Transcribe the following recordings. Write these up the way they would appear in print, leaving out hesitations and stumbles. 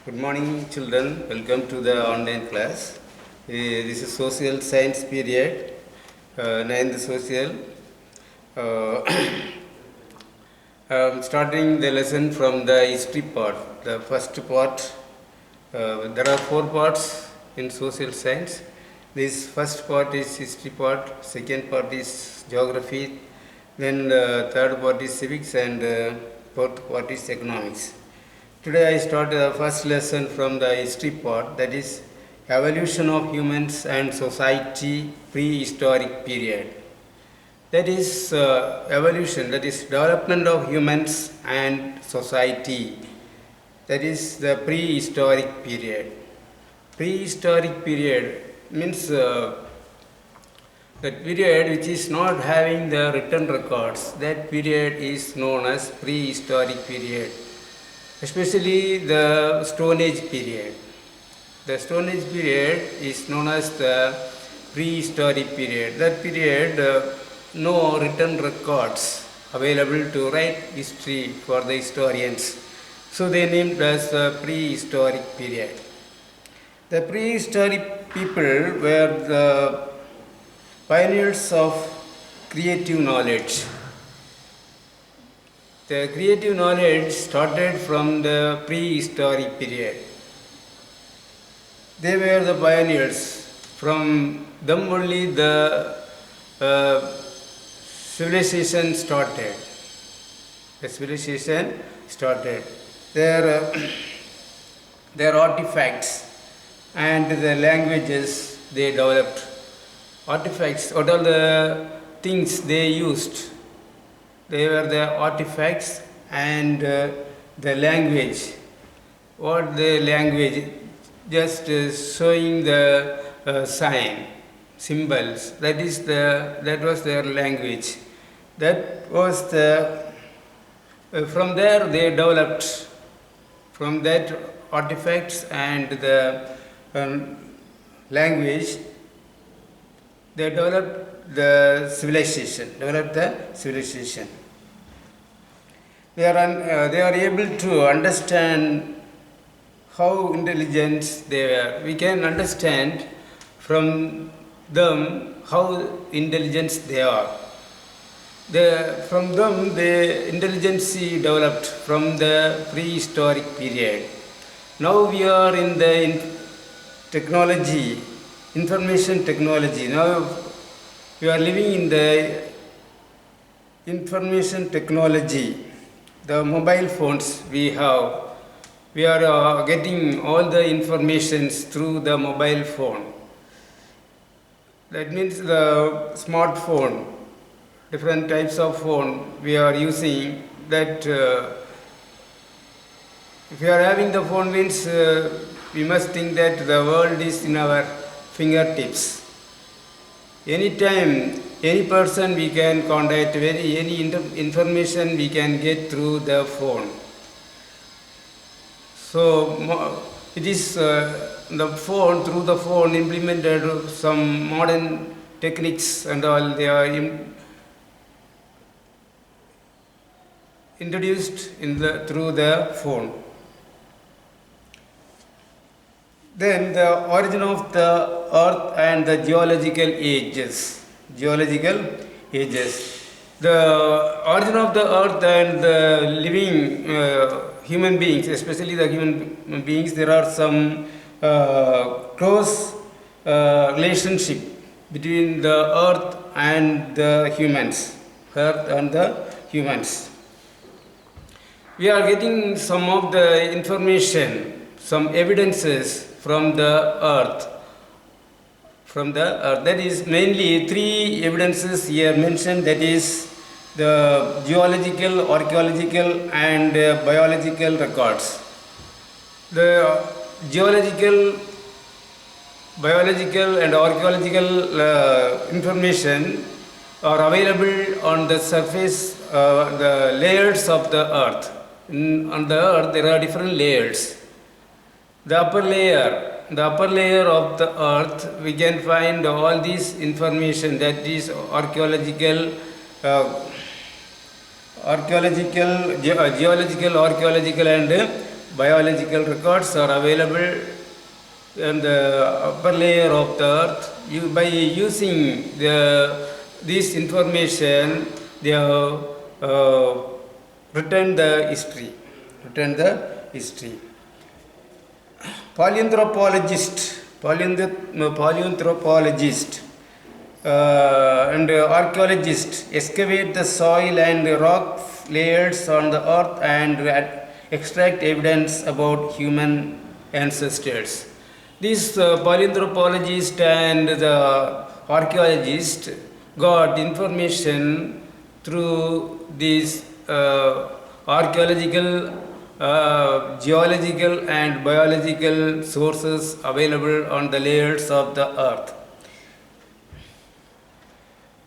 Good morning, children. Welcome to the online class. This is social science period, ninth social. Uh, Starting the lesson from the history part. The first part, there are 4 parts in social science. This first part is history part, second part is geography, then third part is civics, and fourth part is economics. Today I start the first lesson from the history part, that is evolution of humans and society prehistoric period. That is evolution, that is development of humans and society. That is the prehistoric period. Prehistoric period means that period which is not having the written records. That period is known as prehistoric period. Especially the Stone Age period. The Stone Age period is known as the prehistoric period. That period, no written records available to write history for the historians. So they named as the prehistoric period. The prehistoric people were the pioneers of creative knowledge. The creative knowledge started from the prehistoric period. They were the pioneers. From them only the civilization started. The civilization started. Their artifacts and the languages they developed. Artifacts, what are the things they used? They were the artifacts and the language. What the language? Just showing the sign, symbols. That was their language. That was from there they developed. From that artifacts and the language, they developed the civilization. They are able to understand how intelligent they were. We can understand from them how intelligent they are. From them, the intelligence developed from the prehistoric period. Now we are in the technology, information technology. Now we are living in the information technology. The mobile phones we have, we are getting all the informations through the mobile phone. That means the smartphone, different types of phone we are using. That if we are having the phone means we must think that the world is in our fingertips. Anytime, any person we can contact, any information we can get through the phone. So it is the phone, through the phone implemented some modern techniques and all. They are introduced through the phone. Then the origin of the earth and the geological ages. The origin of the earth and the living human beings, especially the human beings, there are some close relationship between the earth and the humans. We are getting some of the information, some evidences from the earth. That is mainly 3 evidences here mentioned, that is the geological, archaeological and biological records. The geological, biological and archaeological information are available on the surface, the layers of the earth. On the earth there are different layers. The upper layer of the earth, we can find all this information, that is geological, archaeological and biological records are available in the upper layer of the earth. By using this information, they have written the history. Paleoanthropologist and archaeologists excavate the soil and rock layers on the earth and extract evidence about human ancestors. These paleoanthropologists and the archaeologists got information through these archaeological, geological and biological sources available on the layers of the earth.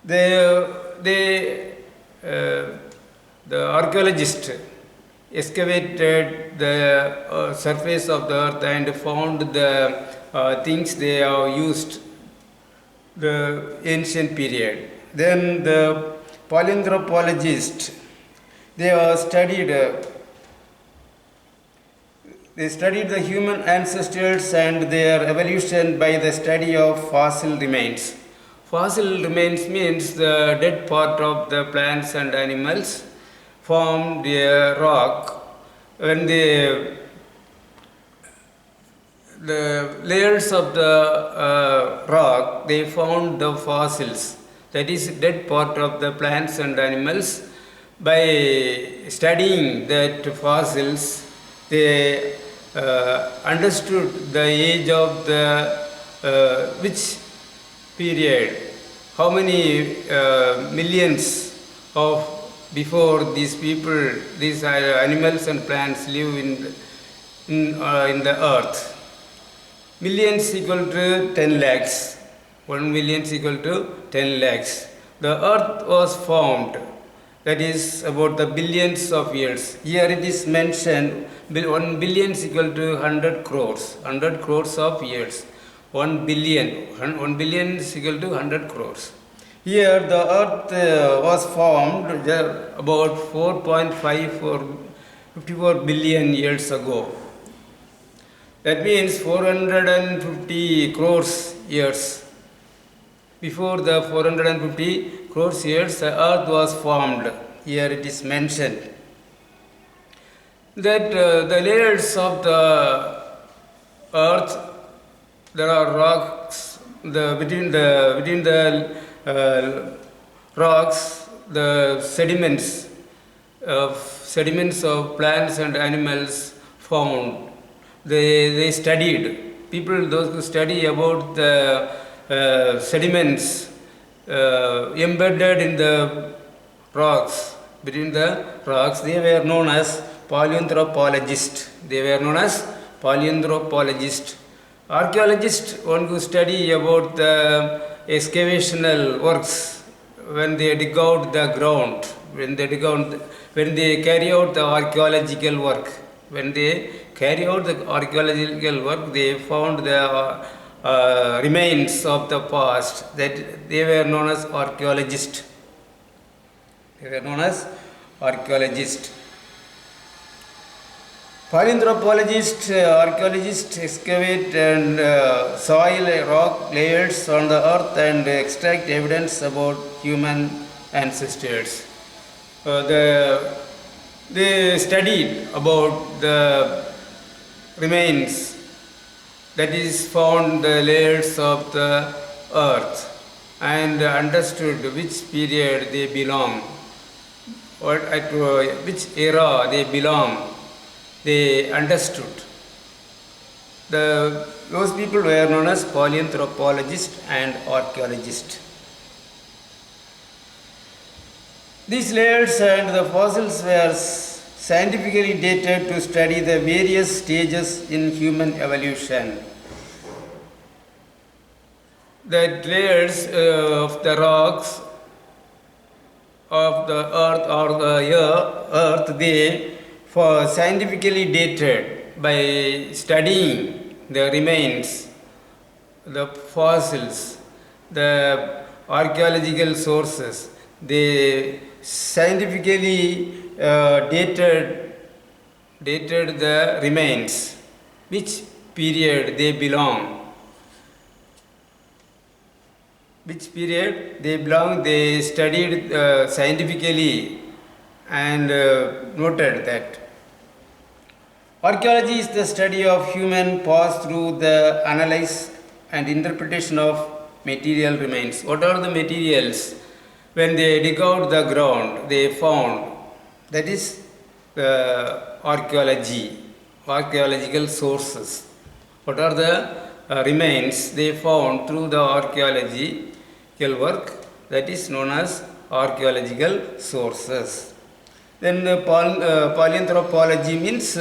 The archaeologist excavated the surface of the earth and found the things they have used the ancient period. Then the paleoanthropologist, they studied the human ancestors and their evolution by the study of fossil remains. Fossil remains means the dead part of the plants and animals formed a rock. When the layers of the rock, they found the fossils, that is dead part of the plants and animals. By studying that fossils, they understood the age of the which period, how many millions of before these people, these animals and plants live in the earth. Millions equal to 10 lakhs. 1 million is equal to 10 lakhs. The earth was formed, that is about the billions of years. Here it is mentioned 1 billion is equal to 100 crores. 100 crores of years. 1 billion is equal to 100 crores. Here the earth was formed about 4.54 billion years ago. That means 450 crores years. Before the 450 crores years, the earth was formed. Here it is mentioned that the layers of the earth, there are rocks. Between the rocks, the sediments of plants and animals found. They studied. People, those who study about the sediments embedded in the rocks, between the rocks, they were known as paleoanthropologists. Archaeologists, one who study about the excavational works, when they dig out the ground, when they carry out the archaeological work. When they carry out the archaeological work, they found the remains of the past, that they were known as archaeologists. Paleoanthropologists, archaeologists excavate and soil rock layers on the earth and extract evidence about human ancestors. They studied about the remains, that is found in the layers of the earth, and understood which period they belong, which era they belong. They understood. Those people were known as paleoanthropologists and archaeologists. These layers and the fossils were scientifically dated to study the various stages in human evolution. The layers of the rocks of the earth or the earth, they for scientifically dated by studying the remains, the fossils, the archaeological sources. They scientifically dated dated the remains, which period they belong. Which period they belong, they studied scientifically and noted that. Archaeology is the study of human past through the analysis and interpretation of material remains. What are the materials? When they dig out the ground, they found, that is archaeology, archaeological sources. What are the remains they found through the archaeological work, that is known as archaeological sources. Then paleoanthropology means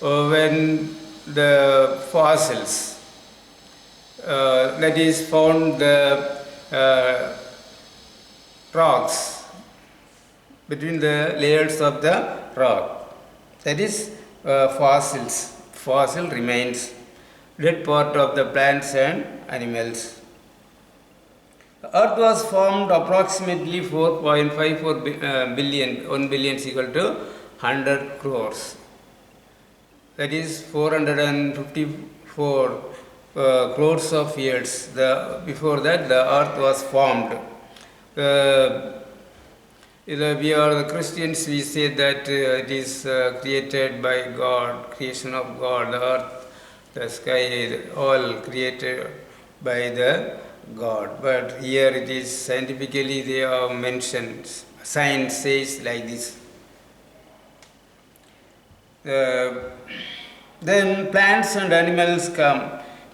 when the fossils, that is found the rocks between the layers of the rock, that is fossils, fossil remains, dead part of the plants and animals. The earth was formed approximately 4.54 billion, 1 billion is equal to 100 crores. That is 454 crores of years. Before that, the earth was formed. We are the Christians, we say that it is created by God, creation of God, the earth, the sky, all created by the God. But here it is scientifically they are mentioned. Science says like this. Then plants and animals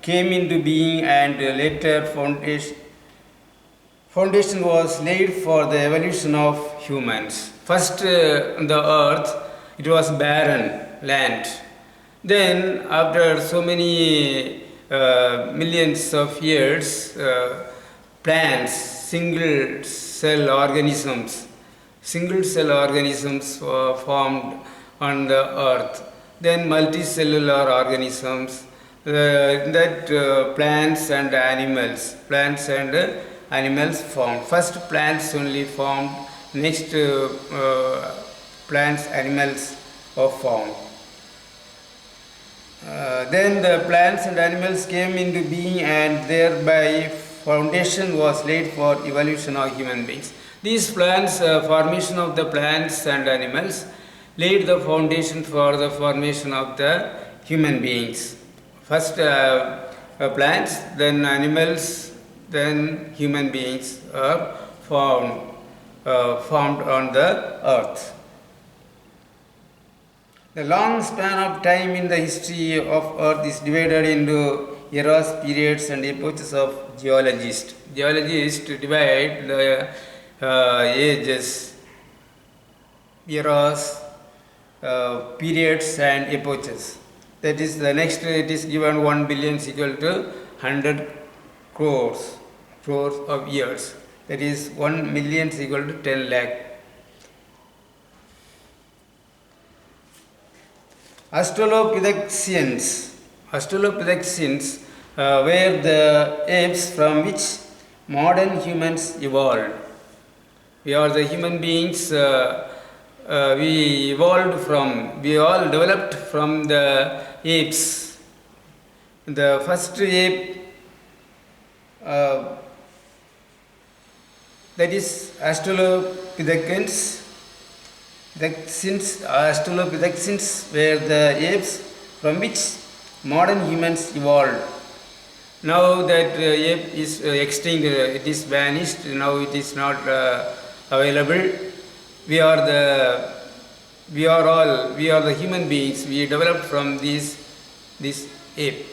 came into being, and later foundation was laid for the evolution of humans. First, on the earth, it was barren land. Then, after so many millions of years, plants, single cell organisms were formed on the earth. Then multicellular organisms, plants and animals formed. First plants only formed, next plants, animals were formed. Then the plants and animals came into being, and thereby foundation was laid for evolution of human beings. These plants, formation of the plants and animals laid the foundation for the formation of the human beings. First plants, then animals, then human beings are formed on the earth. The long span of time in the history of earth is divided into eras, periods and epochs of geologists. Geologists divide the ages, eras, periods and epochs. That is the next, it is given 1 billion is equal to 100 crores of years. That is 1 million is equal to 10 lakh. Australopithecines were the apes from which modern humans evolved. We are the human beings, we all developed from the apes. The first ape, that is Australopithecines. Australopithecines were the apes from which modern humans evolved. Now that ape is extinct, it is vanished, now it is not available. We are the human beings, we developed from this ape.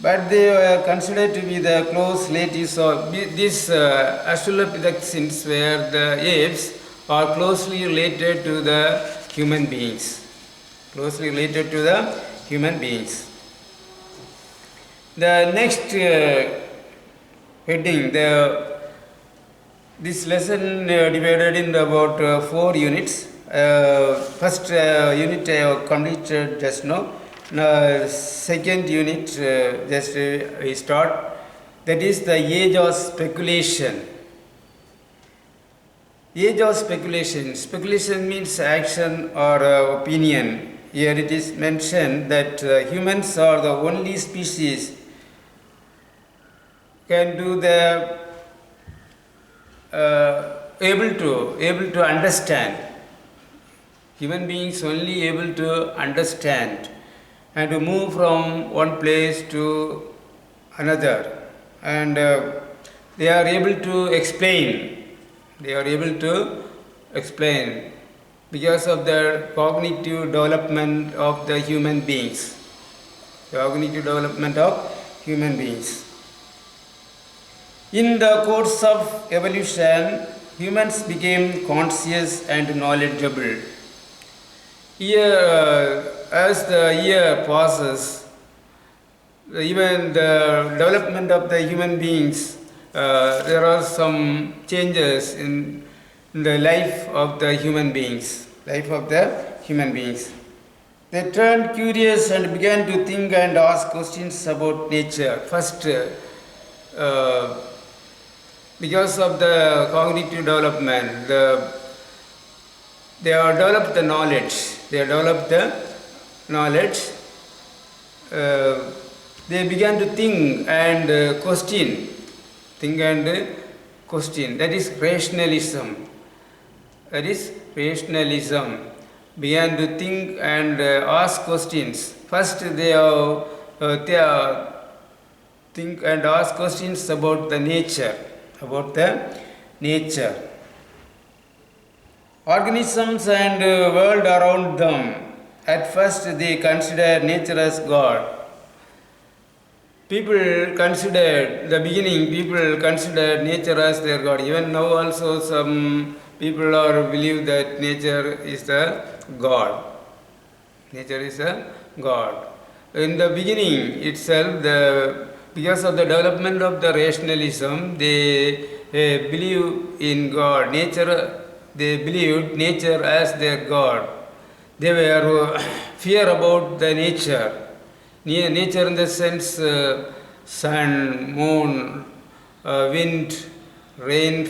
But they were considered to be the close relatives of these Australopithecines, where the apes are closely related to the human beings. The next heading, this lesson divided into about 4 units. First unit I have completed just now. Second unit just we start. That is the age of speculation. Age of speculation. Speculation means action or opinion. Here it is mentioned that humans are the only species can do the able to understand. Human beings only able to understand and to move from one place to another, and they are able to explain. They are able to explain because of the cognitive development of the human beings. Cognitive development of human beings. In the course of evolution, humans became conscious and knowledgeable. As the year passes, even the development of the human beings, there are some changes in the life of the human beings. They turned curious and began to think and ask questions about nature. First, because of the cognitive development, they have developed the knowledge. They began to think and question. That is rationalism. Began to think and ask questions. First, they think and ask questions about the nature. Organisms and world around them. At first, they considered nature as God. People considered nature as their God. Even now also some people believe that nature is the God. In the beginning itself, because of the development of the rationalism, they believe in God. They believed nature as their God. They were fear about the nature. Nature in the sense sun, moon, wind, rain,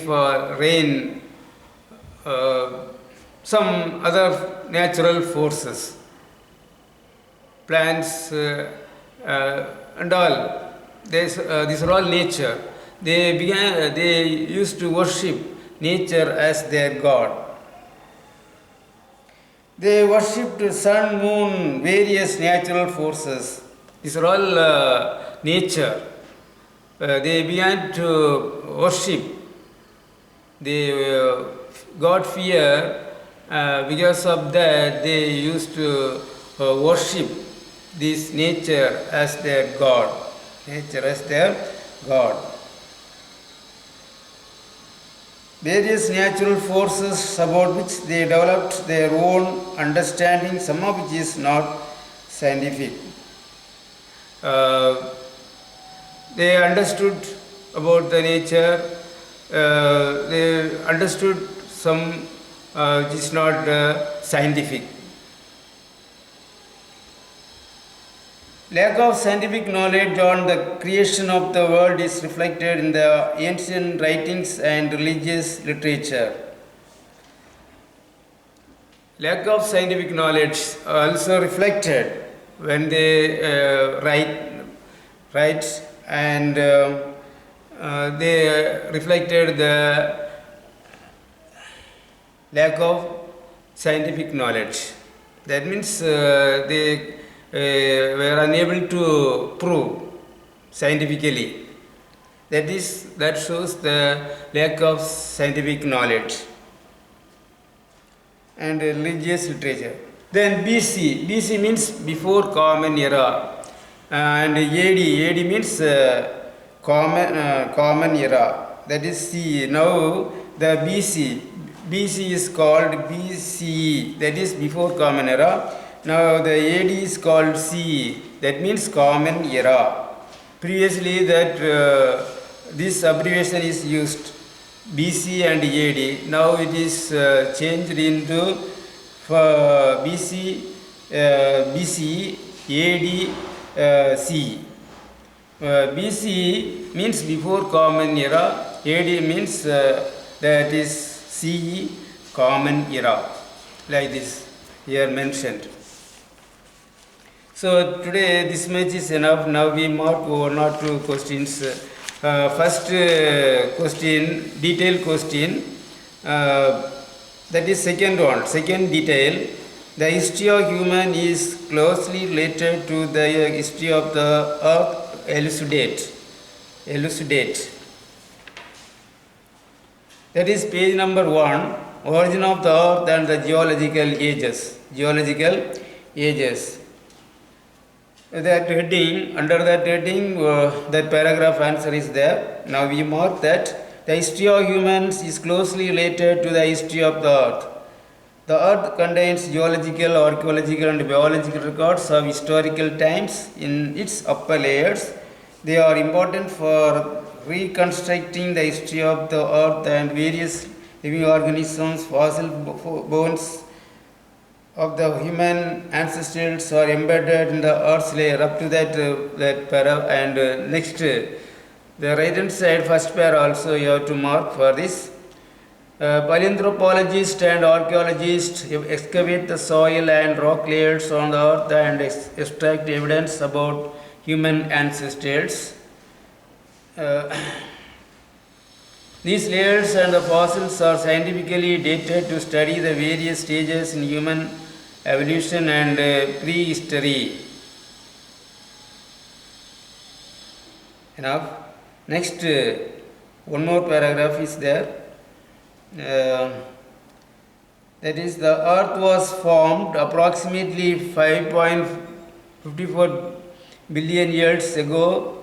some other natural forces, plants and all. These are all nature. They used to worship nature as their God. They worshipped sun, moon, various natural forces. These are all nature. They began to worship. They got fear. Because of that, they used to worship this nature as their God. Various natural forces about which they developed their own understanding, some of which is not scientific. They understood about the nature, they understood some which is not scientific. Lack of scientific knowledge on the creation of the world is reflected in the ancient writings and religious literature. Lack of scientific knowledge also reflected when they write and they reflected the lack of scientific knowledge. That means they were unable to prove scientifically. That shows the lack of scientific knowledge and religious literature. Then BC means before Common Era, and AD means Common Era. That is C. Now the BC is called BCE, that is before Common Era. Now the AD is called CE, that means Common Era. Previously this abbreviation is used, BC and AD. Now it is changed into BC, BCE, AD, CE. BC means before Common Era, AD means that is CE Common Era, like this here mentioned. So today this much is enough. Now we mark one or two questions. First question, detailed question, that is second one, second detail. The history of human is closely related to the history of the earth. Elucidate. That is page number 1, origin of the earth and the geological ages. That heading, under that heading, that paragraph answer is there. Now we mark that the history of humans is closely related to the history of the earth. The earth contains geological, archaeological and biological records of historical times in its upper layers. They are important for reconstructing the history of the earth and various living organisms. Fossil bones of the human ancestors are embedded in the earth's layer. Up to that para, and next the right hand side first para also you have to mark for this. Paleoanthropologists and archaeologists excavate the soil and rock layers on the earth and extract evidence about human ancestors. These layers and the fossils are scientifically dated to study the various stages in human evolution and prehistory. Enough. Next, one more paragraph is there. That is, the earth was formed approximately 5.54 billion years ago.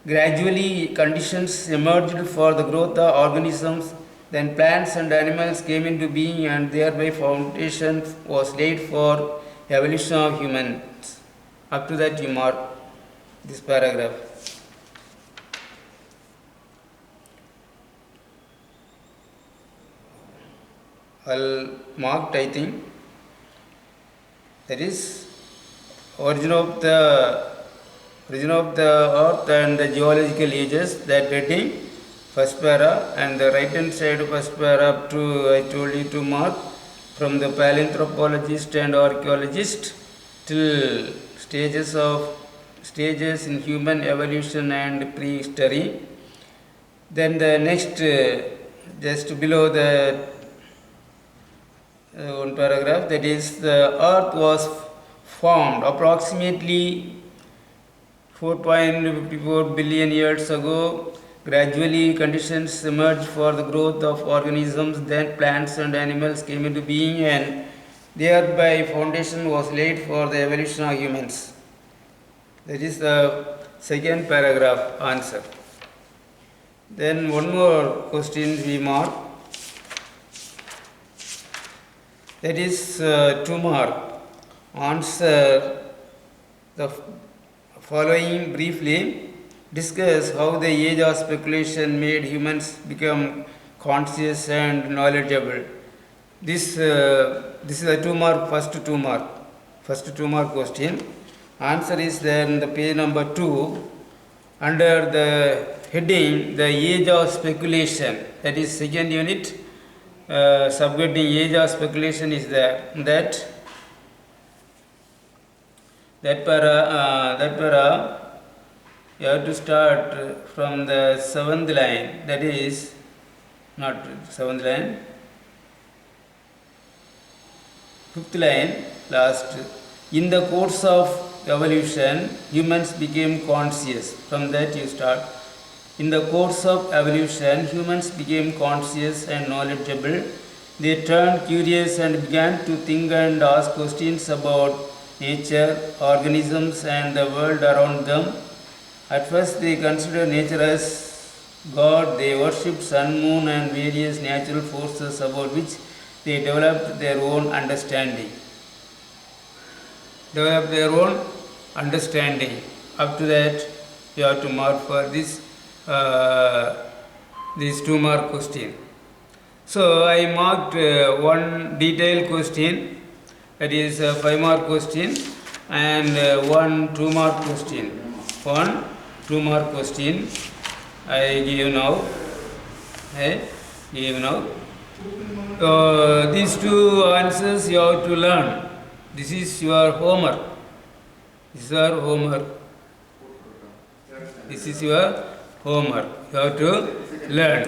Gradually, conditions emerged for the growth of organisms. Then plants and animals came into being, and thereby foundation was laid for evolution of humans. Up to that you mark this paragraph. All marked, I think. That is origin of the earth and the geological ages, that heading, first para, and the right hand side first para up to, I told you to mark from the paleoanthropologist and archaeologist till stages in human evolution and prehistory. Then the next, just below the one paragraph, that is, the earth was formed approximately 4.54 billion years ago. Gradually, conditions emerged for the growth of organisms. Then plants and animals came into being, and thereby foundation was laid for the evolution of humans. That is the second paragraph answer. Then one more question we mark. That is 2 mark. Answer the following briefly. Discuss how the age of speculation made humans become conscious and knowledgeable. This is a 2 mark, first 2 mark question. Answer is there in the page number 2 under the heading the age of speculation. That is second unit. Subheading age of speculation is there. That para you have to start from the 7th line. That is not 7th line, 5th line last. In the course of evolution, humans became conscious. From that you start. In the course of evolution, humans became conscious and knowledgeable. They turned curious and began to think and ask questions about nature, organisms, and the world around them. At first, they considered nature as God. They worshipped sun, moon, and various natural forces about which they developed their own understanding. Up to that, you have to mark for this 2 mark question. So I marked one detailed question, that is a 5 mark question, and one 2 mark question. One 2 mark question I give now. These two answers you have to learn. This is your homework. This is your homework. This is your homework. You have to learn.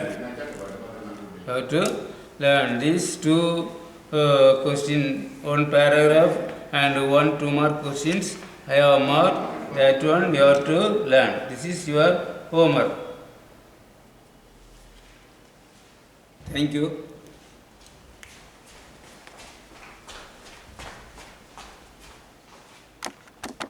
You have to learn these two question, one paragraph and one 2 mark questions. I have marked that one. You have to learn. This is your homework. Thank you.